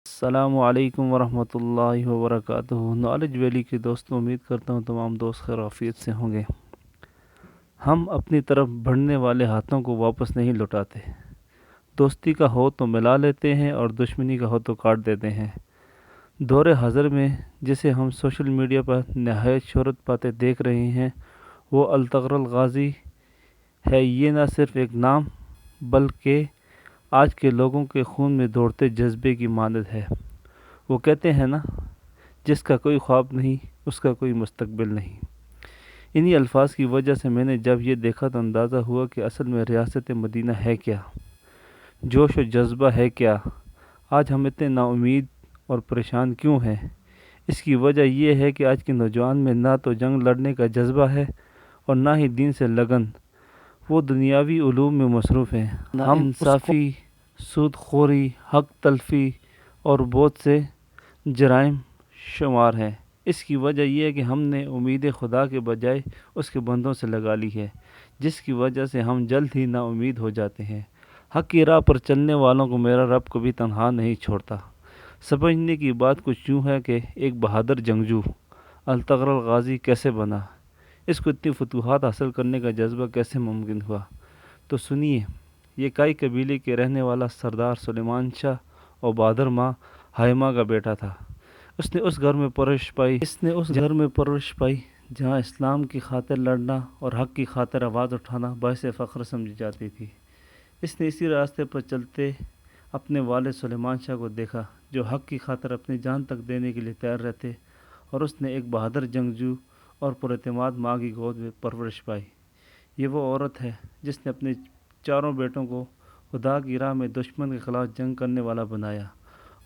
السلام علیکم ورحمۃ اللہ وبرکاتہ۔ نالج ویلی کے دوستوں، امید کرتا ہوں تمام دوست خیر عافیت سے ہوں گے۔ ہم اپنی طرف بڑھنے والے ہاتھوں کو واپس نہیں لوٹاتے۔ دوستی کا ہو تو ملا لیتے ہیں اور دشمنی کا ہو تو کاٹ دیتے ہیں۔ دور حاضر میں جسے ہم سوشل میڈیا پر نہایت شہرت پاتے دیکھ رہے ہیں، وہ الطغرل غازی ہے۔ یہ نہ صرف ایک نام بلکہ آج کے لوگوں کے خون میں دوڑتے جذبے کی مانند ہے۔ وہ کہتے ہیں نا، جس کا کوئی خواب نہیں اس کا کوئی مستقبل نہیں۔ انہی الفاظ کی وجہ سے میں نے جب یہ دیکھا تو اندازہ ہوا کہ اصل میں ریاست مدینہ ہے کیا، جوش و جذبہ ہے کیا۔ آج ہم اتنے نا امید اور پریشان کیوں ہیں؟ اس کی وجہ یہ ہے کہ آج کے نوجوان میں نہ تو جنگ لڑنے کا جذبہ ہے اور نہ ہی دین سے لگن۔ وہ دنیاوی علوم میں مصروف ہیں، ناانصافی، سود خوری، حق تلفی اور بہت سے جرائم شمار ہیں۔ اس کی وجہ یہ ہے کہ ہم نے امید خدا کے بجائے اس کے بندوں سے لگا لی ہے، جس کی وجہ سے ہم جلد ہی نا امید ہو جاتے ہیں۔ حق کی راہ پر چلنے والوں کو میرا رب کبھی تنہا نہیں چھوڑتا۔ سمجھنے کی بات کچھ یوں ہے کہ ایک بہادر جنگجو الطغرل غازی کیسے بنا، اس کو اتنی فتوحات حاصل کرنے کا جذبہ کیسے ممکن ہوا؟ تو سنیے، یہ کائی قبیلے کے رہنے والا سردار سلیمان شاہ اور بہادر ماں ہائمہ کا بیٹا تھا۔ اس نے اس گھر میں پرورش پائی جہاں اسلام کی خاطر لڑنا اور حق کی خاطر آواز اٹھانا باعث فخر سمجھی جاتی تھی۔ اس نے اسی راستے پر چلتے اپنے والد سلیمان شاہ کو دیکھا، جو حق کی خاطر اپنی جان تک دینے کے لیے تیار رہتے، اور اس نے ایک بہادر جنگجو اور پراعتماد ماں کی گود میں پرورش پائی۔ یہ وہ عورت ہے جس نے اپنے چاروں بیٹوں کو خدا کی راہ میں دشمن کے خلاف جنگ کرنے والا بنایا،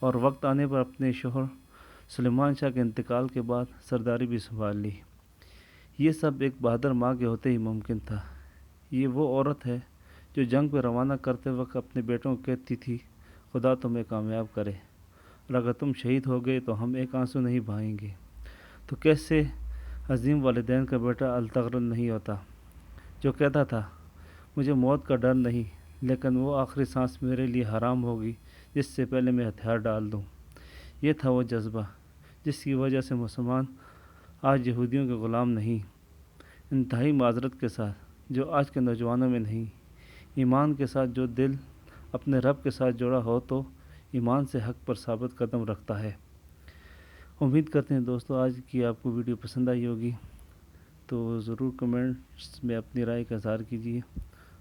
اور وقت آنے پر اپنے شوہر سلیمان شاہ کے انتقال کے بعد سرداری بھی سنبھال لی۔ یہ سب ایک بہادر ماں کے ہوتے ہی ممکن تھا۔ یہ وہ عورت ہے جو جنگ پہ روانہ کرتے وقت اپنے بیٹوں کو کہتی تھی، خدا تمہیں کامیاب کرے، اور اگر تم شہید ہو گئے تو ہم ایک آنسو نہیں بہائیں گے۔ تو کیسے عظیم والدین کا بیٹا الطغرل نہیں ہوتا، جو کہتا تھا مجھے موت کا ڈر نہیں، لیکن وہ آخری سانس میرے لیے حرام ہوگی جس سے پہلے میں ہتھیار ڈال دوں۔ یہ تھا وہ جذبہ جس کی وجہ سے مسلمان آج یہودیوں کے غلام نہیں۔ انتہائی معذرت کے ساتھ، جو آج کے نوجوانوں میں نہیں۔ ایمان کے ساتھ جو دل اپنے رب کے ساتھ جڑا ہو تو ایمان سے حق پر ثابت قدم رکھتا ہے۔ امید کرتے ہیں دوستو آج کی آپ کو ویڈیو پسند آئی ہوگی، تو ضرور کمنٹس میں اپنی رائے کا اظہار کیجیے،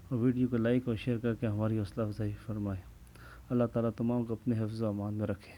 اور ویڈیو کو لائک اور شیئر کر کے ہماری حوصلہ افزائی فرمائیں۔ اللہ تعالیٰ تمام کو اپنے حفظ و امان میں رکھے۔